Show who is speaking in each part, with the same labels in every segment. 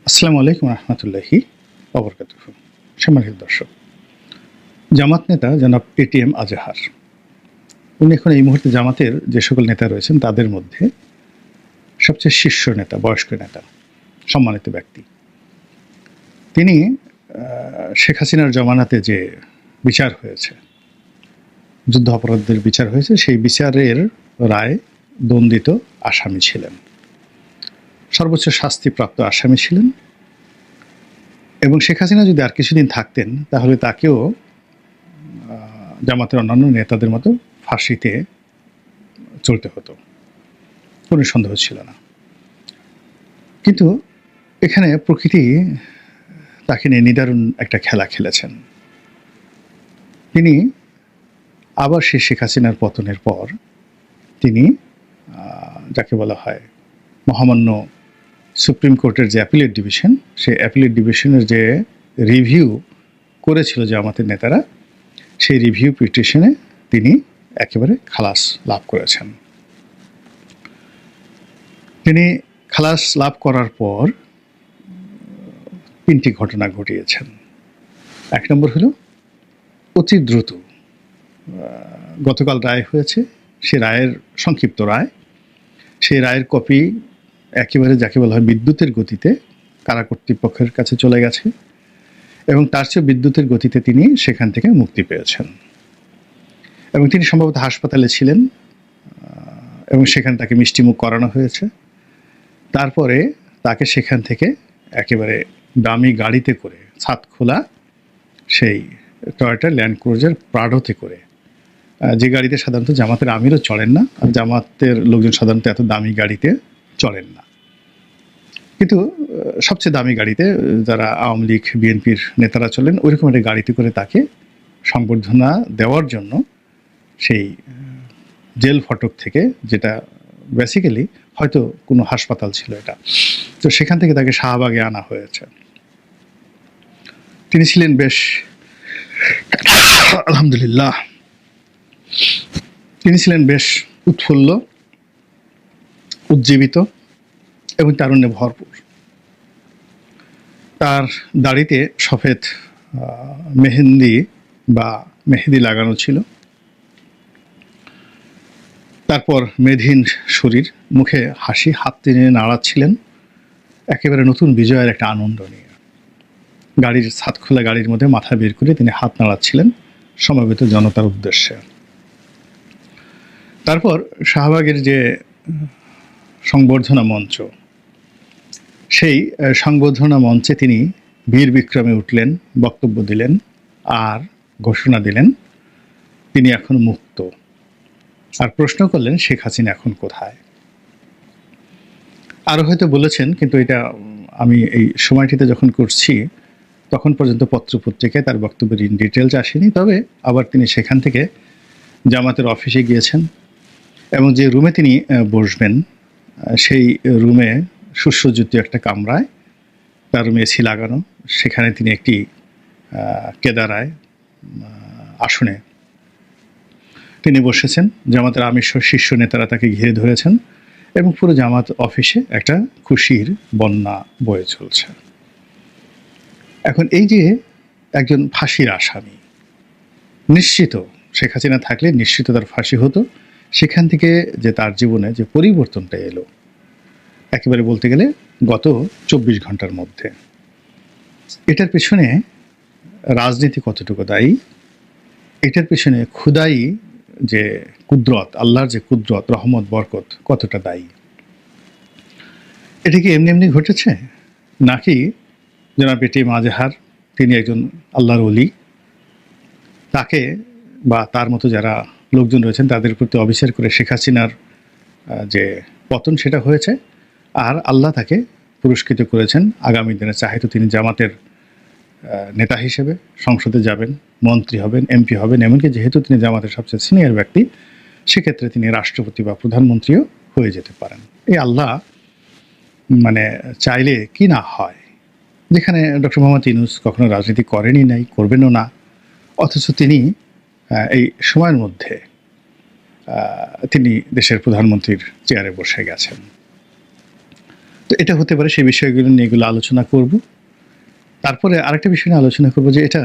Speaker 1: আসসালামু আলাইকুম রহমতুল্লাহি ওবরকাতুহু। সম্মানিত দর্শক, জামাত নেতা জনাব এটিএম আজহার, উনি এখন এই মুহূর্তে জামাতের যে সকল নেতা রয়েছেন তাদের মধ্যে সবচেয়ে শীর্ষ নেতা, বয়স্ক নেতা, সম্মানিত ব্যক্তি। তিনি শেখ হাসিনার জমানাতে যে বিচার হয়েছে, যুদ্ধ অপরাধীদের বিচার হয়েছে, সেই বিচারের রায় দণ্ডিত আসামি ছিলেন, সর্বোচ্চ শাস্তিপ্রাপ্ত আসামি ছিলেন। এবং শেখ হাসিনা যদি আর কিছুদিন থাকতেন তাহলে তাকেও জামাতের অন্যান্য নেতাদের মতো ফাঁসিতে চলতে হতো, কোনো সন্দেহ ছিল না। কিন্তু এখানে প্রকৃতি তাকে নিয়ে নিদারুণ একটা খেলা খেলেছেন। তিনি আবার সেই শেখ হাসিনার পতনের পর তিনি যাকে বলা হয় মহামান্য সুপ্রিম কোর্টের যে অ্যাপিলেট ডিভিশন, সেই অ্যাপিলেট ডিভিশনের যে রিভিউ করেছিল জামাতের নেতারা, সেই রিভিউ পিটিশনে তিনি একেবারে খালাস লাভ করেছেন। তিনি খালাস লাভ করার পর তিনটি ঘটনা ঘটিয়েছেন। এক নম্বর হলো অতি দ্রুত গতকাল রায় হয়েছে, সে রায়ের সংক্ষিপ্ত রায়, সেই রায়ের কপি একেবারে যাকে বলা হয় বিদ্যুতের গতিতে কারা কর্তৃপক্ষের কাছে চলে গেছে এবং তার চেয়ে বিদ্যুতের গতিতে তিনি সেখান থেকে মুক্তি পেয়েছেন। এবং তিনি সম্ভবত হাসপাতালে ছিলেন এবং সেখানে তাকে মিষ্টিমুখ করানো হয়েছে। তারপরে তাকে সেখান থেকে একেবারে দামি গাড়িতে করে, ছাদ খোলা সেই টয়োটা ল্যান্ড ক্রুজার প্রাডোতে করে, যে গাড়িতে সাধারণত জামাতের আমিরও চড়েন না, আর জামাতের লোকজন সাধারণত এত দামি গাড়িতে চড়েন না, কিন্তু সবচেয়ে দামি গাড়িতে যারা আওয়ামী লীগ বিএনপির নেতারা চলেন, ওইরকম একটা গাড়িতে করে তাকে সংবর্ধনা দেওয়ার জন্য সেই জেল ফটক থেকে, যেটা বেসিক্যালি হয়তো কোনো হাসপাতাল ছিল এটা, তো সেখান থেকে তাকে শাহবাগে আনা হয়েছে। তিনি ছিলেন বেশ আলহামদুলিল্লাহ, তিনি ছিলেন বেশ উৎফুল্ল, উজ্জীবিত এবং তারুণ্যে ভরপুর। তার দাড়িতে সফেদ মেহেদি লাগানো ছিল। তারপর মেধহীন শরীর, মুখে হাসি, হাত টেনে নাড়াচ্ছিলেন একেবারে নতুন বিজয়ের একটা আনন্দ নিয়ে। গাড়ির ছাদ খোলা গাড়ির মধ্যে মাথা বের করে তিনি হাত নাড়াচ্ছিলেন সমবেত জনতার উদ্দেশ্যে। তারপর শাহবাগের যে সংবর্ধনা মঞ্চ, সেই সংবর্ধনা মঞ্চে তিনি বীর বিক্রমে উঠলেন, বক্তব্য দিলেন আর ঘোষণা দিলেন তিনি এখন মুক্ত। আর প্রশ্ন করলেন শেখ হাসিনা এখন কোথায়। আরও হয়তো বলেছেন, কিন্তু এটা আমি এই সময়টিতে যখন করছি তখন পর্যন্ত পত্রপত্রিকায় তার বক্তব্যের ইন ডিটেলস আসেনি। তবে আবার তিনি সেখান থেকে জামাতের অফিসে গিয়েছেন এবং যে রুমে তিনি বসবেন সেই রুমে সুসজ্জিত একটা কামরায়, তার রুমে এসি লাগানো, সেখানে তিনি একটি কেদারায় আসনে তিনি বসেছেন। জামাতের আমির শীর্ষ নেতারা তাকে ঘিরে ধরেছেন এবং পুরো জামাত অফিসে একটা খুশির বন্যা বয়ে চলছে। এখন এই যে একজন ফাঁসির আসামি, নিশ্চিত শেখ হাসিনা থাকলে নিশ্চিত তার ফাঁসি হতো। সেখান থেকে যে তার জীবনে যে পরিবর্তনটা এলো একেবারে বলতে গেলে গত 24 ঘন্টার মধ্যে, এটার পেছনে রাজনীতি কতটুকু দায়ী, এটার পেছনে খুদাই যে কুদরত, আল্লাহর যে কুদরত, রহমত, বরকত কতটা দায়ী। এটা কি এমনি এমনি ঘটেছে, নাকি জনাব এটিএম আজহার তিনি একজন আল্লাহর ওলি, তাকে বা তার মতো যারা লোকজন রয়েছেন তাদের প্রতি অবিচার করে শেখ হাসিনার যে পতন সেটা হয়েছে, আর আল্লাহ তাকে পুরস্কৃত করেছেন। আগামী দিনে চাহে তো তিনি জামাতের নেতা হিসেবে সংসদে যাবেন, মন্ত্রী হবেন, এমপি হবেন, এমনকি যেহেতু তিনি জামাতের সবচেয়ে সিনিয়র ব্যক্তি, সেক্ষেত্রে তিনি রাষ্ট্রপতি বা প্রধানমন্ত্রীও হয়ে যেতে পারেন। এই আল্লাহ মানে চাইলে কি না হয়। যেখানে ডক্টর মোহাম্মদ ইউনূস কখনো রাজনীতি করেনই নাই, করবেনও না, অথচ তিনি এই সময়ের মধ্যে তিনি দেশের প্রধানমন্ত্রীর চেয়ারে বসে গেছেন। তো এটা হতে পারে, সেই বিষয়গুলো নিয়ে এগুলো আলোচনা করব। তারপরে আরেকটা বিষয় নিয়ে আলোচনা করব যে এটা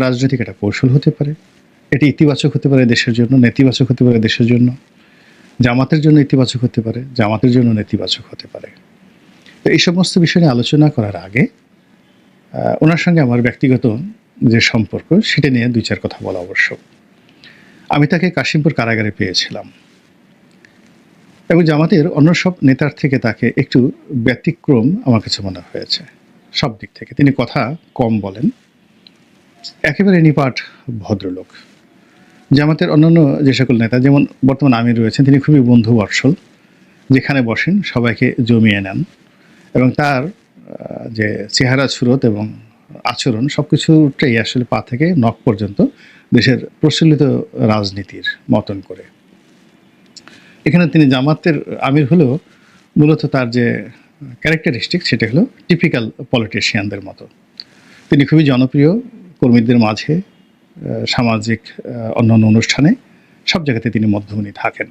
Speaker 1: রাজনৈতিক একটা কৌশল হতে পারে, এটি ইতিবাচক হতে পারে দেশের জন্য, নেতিবাচক হতে পারে দেশের জন্য, জামাতের জন্য ইতিবাচক হতে পারে, জামাতের জন্য নেতিবাচক হতে পারে। তো এই সমস্ত বিষয় নিয়ে আলোচনা করার আগে ওনার সঙ্গে আমার ব্যক্তিগত যে সম্পর্ক সেটা নিয়ে 2-4 কথা বলা আবশ্যক। আমি তাকে কাশিমপুর কারাগারে পেয়েছিলাম এবং জামাতের অন্য সব নেতার থেকে তাকে একটু ব্যতিক্রম আমার কাছে মনে হয়েছে সব দিক থেকে। তিনি কথা কম বলেন, একেবারে নিপাট ভদ্রলোক। জামাতের অন্যান্য যে সকল নেতা, যেমন বর্তমান আমির রয়েছেন, তিনি খুবই বন্ধুবৎসল, যেখানে বসেন সবাইকে জমিয়ে নেন এবং তার যে চেহারা সুরত এবং আচরণ সবকিছুটাই আসলে পা থেকে নখ পর্যন্ত দেশের প্রচলিত রাজনীতির মতন করে। এখানে তিনি জামাতের আমির হলেও মূলত তার যে ক্যারেক্টারিস্টিক সেটা হলো টিপিক্যাল পলিটিশিয়ানদের মতো। তিনি খুবই জনপ্রিয় কর্মীদের মাঝে, সামাজিক অন্যান্য অনুষ্ঠানে সব জায়গাতে তিনি মধ্যমণি থাকেন।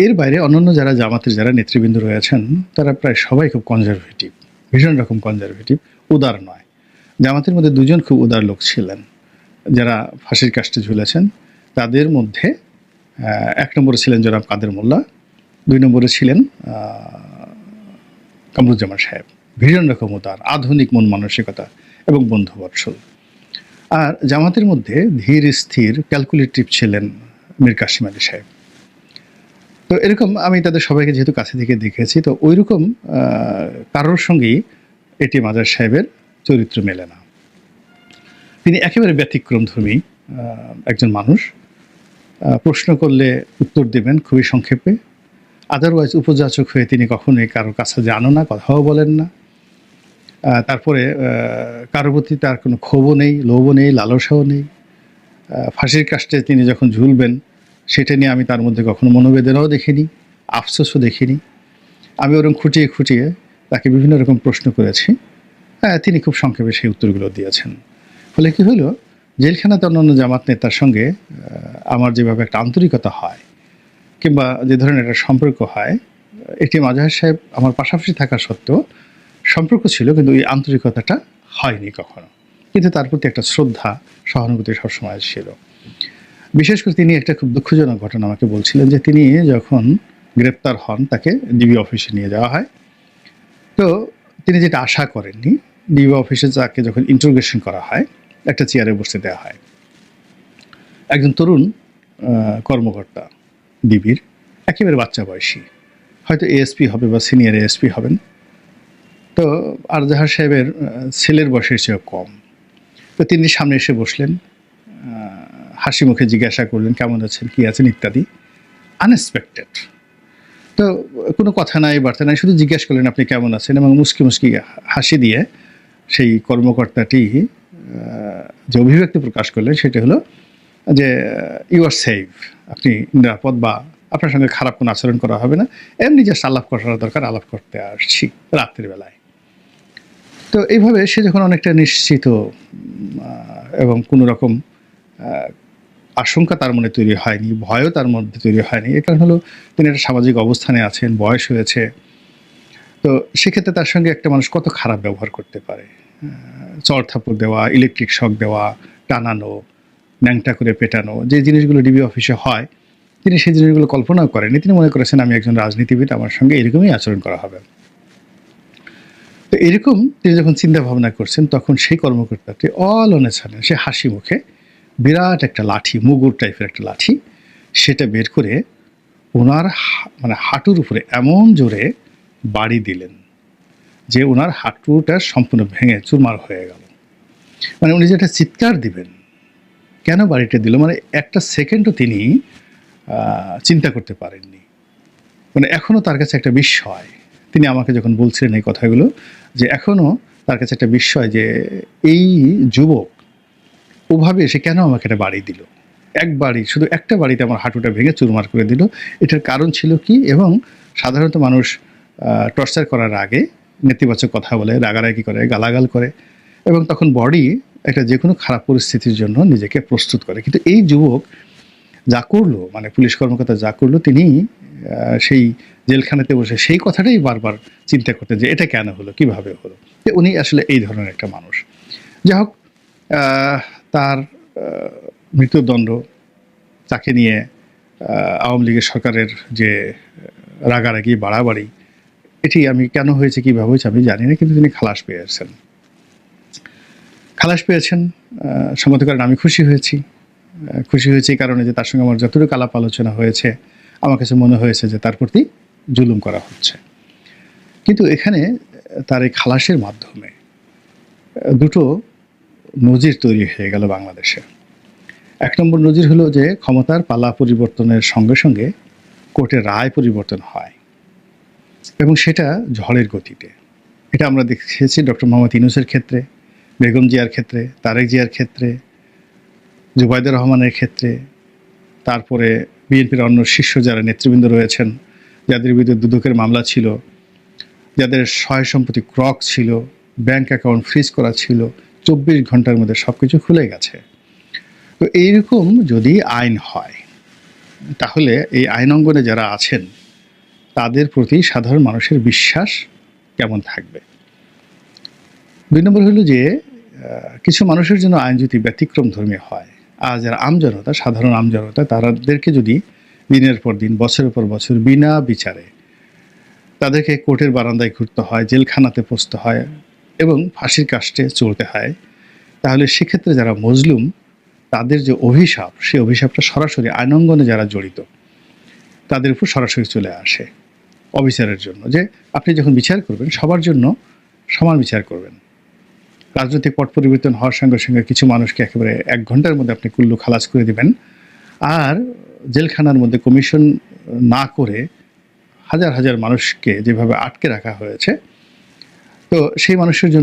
Speaker 1: এর বাইরে অন্যান্য যারা জামাতের যারা নেতৃবৃন্দ রয়েছেন তারা প্রায় সবাই খুব কনজারভেটিভ, ভীষণ রকম কনজারভেটিভ, উদার নয়। জামাতের মধ্যে 2 জন খুব উদার লোক ছিলেন যারা ফাঁসির কাস্টে ঝুলেছেন। তাদের মধ্যে 1 নম্বরে ছিলেন জনাব কাদের মোল্লা, 2 নম্বরে ছিলেন কামরুজ্জামান সাহেব। ভীষণ রকম উদার, আধুনিক মন মানসিকতা এবং বন্ধুবৎসল। আর জামাতের মধ্যে ধীর স্থির ক্যালকুলেটিভ ছিলেন মীর কাসিম আলী সাহেব। তো এরকম আমি তাদের সবাইকে যেহেতু কাছে থেকে দেখেছি, তো ওই রকম কারোর সঙ্গেই এটিএম আজাদ সাহেবের চরিত্র মেলে না। তিনি একেবারে ব্যতিক্রমধর্মী একজন মানুষ। প্রশ্ন করলে উত্তর দেবেন খুবই সংক্ষেপে, আদারওয়াইজ উপযাচক হয়ে তিনি কখনোই কারোর কাছে যানও না, কথাও বলেন না। তারপরে কারোর প্রতি তার কোনো ক্ষোভও নেই, লোভও নেই, লালসাও নেই। ফাঁসির কাস্টে তিনি যখন ঝুলবেন সেটা নিয়ে আমি তার মধ্যে কখনো মনোবেদনাও দেখিনি, আফসোসও দেখিনি। আমি ওরকম খুঁটিয়ে খুঁটিয়ে তাকে বিভিন্ন রকম প্রশ্ন করেছি, তিনি খুব সংক্ষেপে সেই উত্তরগুলো দিয়েছেন। ফলে কী হলো, জেলখানাতে অন্যান্য জামাত নেতার সঙ্গে আমার যেভাবে একটা আন্তরিকতা হয় কিংবা যে ধরনের একটা সম্পর্ক হয়, এটিএম আজহার সাহেব আমার পাশাপাশি থাকা সত্ত্বেও সম্পর্ক ছিল, কিন্তু এই আন্তরিকতাটা হয়নি কখনো। কিন্তু তার প্রতি একটা শ্রদ্ধা, সহানুভূতি সবসময় ছিল। বিশেষ করে তিনি একটা খুব দুঃখজনক ঘটনা আমাকে বলছিলেন যে তিনি যখন গ্রেপ্তার হন তাকে ডিবি অফিসে নিয়ে যাওয়া হয়। তো তিনি যেটা আশা করেননি, ডিবি অফিসে তাকে যখন ইন্টারোগেশন করা হয় একটা চেয়ারে বসতে দেওয়া হয়। একজন তরুণ কর্মকর্তা ডিবির, একেবারে বাচ্চা বয়সী, হয়তো এএসপি হবে বা সিনিয়র এএসপি হবেন। তো আরজাহার সাহেবের ছেলের বয়সের চেয়েও কম। তো তিনি সামনে এসে বসলেন, হাসি মুখে জিজ্ঞাসা করলেন কেমন আছেন, কী আছেন ইত্যাদি, আনএক্সপেক্টেড। তো কোনো কথা নাই, বার্তা নাই, শুধু জিজ্ঞাসা করলেন আপনি কেমন আছেন, এবং মুচকি মুচকি হাসি দিয়ে সেই কর্মকর্তাটি যে অভিব্যক্তি প্রকাশ করলেন সেটা হলো যে ইউ আর সেফ, আপনি নিরাপদ, বা আপনার সঙ্গে খারাপ কোনো আচরণ করা হবে না, এমনি জাস্ট আলাপ করার দরকার, আলাপ করতে আসছি রাত্রির বেলায়। তো এইভাবে সে যখন অনেকটা নিশ্চিত এবং কোনো রকম আশঙ্কা তার মনে তৈরি হয়নি, ভয়ও তার মধ্যে তৈরি হয়নি, এর কারণ হলো তিনি একটা সামাজিক অবস্থানে আছেন, বয়স হয়েছে। তো সেক্ষেত্রে তার সঙ্গে একটা মানুষ কত খারাপ ব্যবহার করতে পারে, চড় থাপ্পড় দেওয়া, ইলেকট্রিক শক দেওয়া, টানানো, ন্যাংটা করে পেটানো, যে জিনিসগুলো ডিবি অফিসে হয় তিনি সেই জিনিসগুলো কল্পনাও করেননি। তিনি মনে করেছেন আমি একজন রাজনীতিবিদ, আমার সঙ্গে এরকমই আচরণ করা হবে। তো এরকম তিনি যখন চিন্তা ভাবনা করছেন তখন সেই কর্মকর্তাটি অল অন এ সাডেন সে হাসি মুখে বিরাট একটা লাঠি, মুগুর টাইপের একটা লাঠি, সেটা বের করে ওনার মানে হাঁটুর উপরে এমন জোরে বাড়ি দিলেন যে ওনার হাঁটুটা সম্পূর্ণ ভেঙে চুরমার হয়ে গেল। মানে উনি যেটা চিৎকার দিবেন, কেন বাড়িটা দিল, মানে একটা সেকেন্ডও তিনি চিন্তা করতে পারেননি। মানে এখনও তার কাছে একটা বিস্ময়, তিনি আমাকে যখন বলছিলেন এই কথাগুলো, যে এখনও তার কাছে একটা বিস্ময় যে এই যুবক ওভাবে এসে কেন আমাকে একটা বাড়ি দিল, এক বাড়ি, শুধু একটা বাড়িতে আমার হাঁটুটা ভেঙে চুরমার করে দিল, এটার কারণ ছিল কি। এবং সাধারণত মানুষ টর্চার করার আগে নেতিবাচক কথা বলে, রাগারাগি করে, গালাগাল করে, এবং তখন বডি একটা যে কোনো খারাপ পরিস্থিতির জন্য নিজেকে প্রস্তুত করে। কিন্তু এই যুবক যা করলো, মানে পুলিশ কর্মকর্তা যা করলো, তিনি সেই জেলখানাতে বসে সেই কথাটাই বারবার চিন্তা করতেন যে এটা কেন হলো, কিভাবে হলো। যে উনি আসলে এই ধরনের একটা মানুষ। যাই হোক, তার মৃত্যুদণ্ড, তাকে নিয়ে আওয়ামী লীগের সরকারের যে রাগারাগি, বাড়াবাড়ি, এটি আমি কেন হয়েছে, কীভাবে হয়েছে আমি জানি না, কিন্তু তিনি খালাস পেয়েছেন। খালাস পেয়েছেন সম্মত কারণে আমি খুশি হয়েছি। খুশি হয়েছি এই কারণে যে তার সঙ্গে আমার যতটুকু আলাপ আলোচনা হয়েছে, আমার কাছে মনে হয়েছে যে তার প্রতি জুলুম করা হচ্ছে। কিন্তু এখানে তার এই খালাসের মাধ্যমে দুটো নজির তৈরি হয়ে গেল বাংলাদেশে। এক নম্বর নজির হলো যে ক্ষমতার পালা পরিবর্তনের সঙ্গে সঙ্গে কোর্টের রায় পরিবর্তন হয়, এবং সেটা ঝড়ের গতিতে। এটা আমরা দেখেছি ডক্টর মোহাম্মদ ইউনূসের ক্ষেত্রে, বেগম জিয়ার ক্ষেত্রে, তারেক জিয়ার ক্ষেত্রে, জুবাইদুর রহমানের ক্ষেত্রে, তারপরে বিএনপির অন্য শীর্ষ যারা নেতৃবৃন্দ রয়েছেন, যাদের বিরুদ্ধে দুদকের মামলা ছিল, যাদের সহায় সম্পত্তি ক্রক ছিল, ব্যাংক অ্যাকাউন্ট ফ্রিজ করা ছিল, 24 ঘন্টার মধ্যে সব কিছু খুলে গেছে। তো এইরকম যদি আইন হয়, তাহলে এই আইন অঙ্গনে যারা আছেন তাদের প্রতি সাধারণ মানুষের বিশ্বাস কেমন থাকবে। 2 নম্বর হলো যে কিছু মানুষের জন্য আইন যদি ব্যতিক্রম ধর্মী হয়, আর যারা আমজনতা, সাধারণ আমজনতা, তাদেরকে যদি দিনের পর দিন, বছরের পর বছর বিনা বিচারে তাদেরকে কোর্টের বারান্দায় ঘুরতে হয়, জেলখানাতে পৌঁছতে হয় এবং ফাঁসির কাস্টে চলতে হয়, তাহলে সেক্ষেত্রে যারা মজলুম, তাদের যে অভিশাপ, সেই অভিশাপটা সরাসরি আইনাঙ্গনে যারা জড়িত তাদের উপর সরাসরি চলে আসে অবিচারের জন্য। যে আপনি যখন বিচার করবেন, সবার জন্য সমান বিচার করবেন। রাজনৈতিক পট পরিবর্তন হওয়ার সঙ্গে সঙ্গে কিছু মানুষকে একেবারে 1 ঘন্টার মধ্যে আপনি কুল্লু খালাস করে দিবেন, আর জেলখানার মধ্যে কমিশন না করে হাজার হাজার মানুষকে যেভাবে আটকে রাখা হয়েছে, তো সেই মানুষের জন্য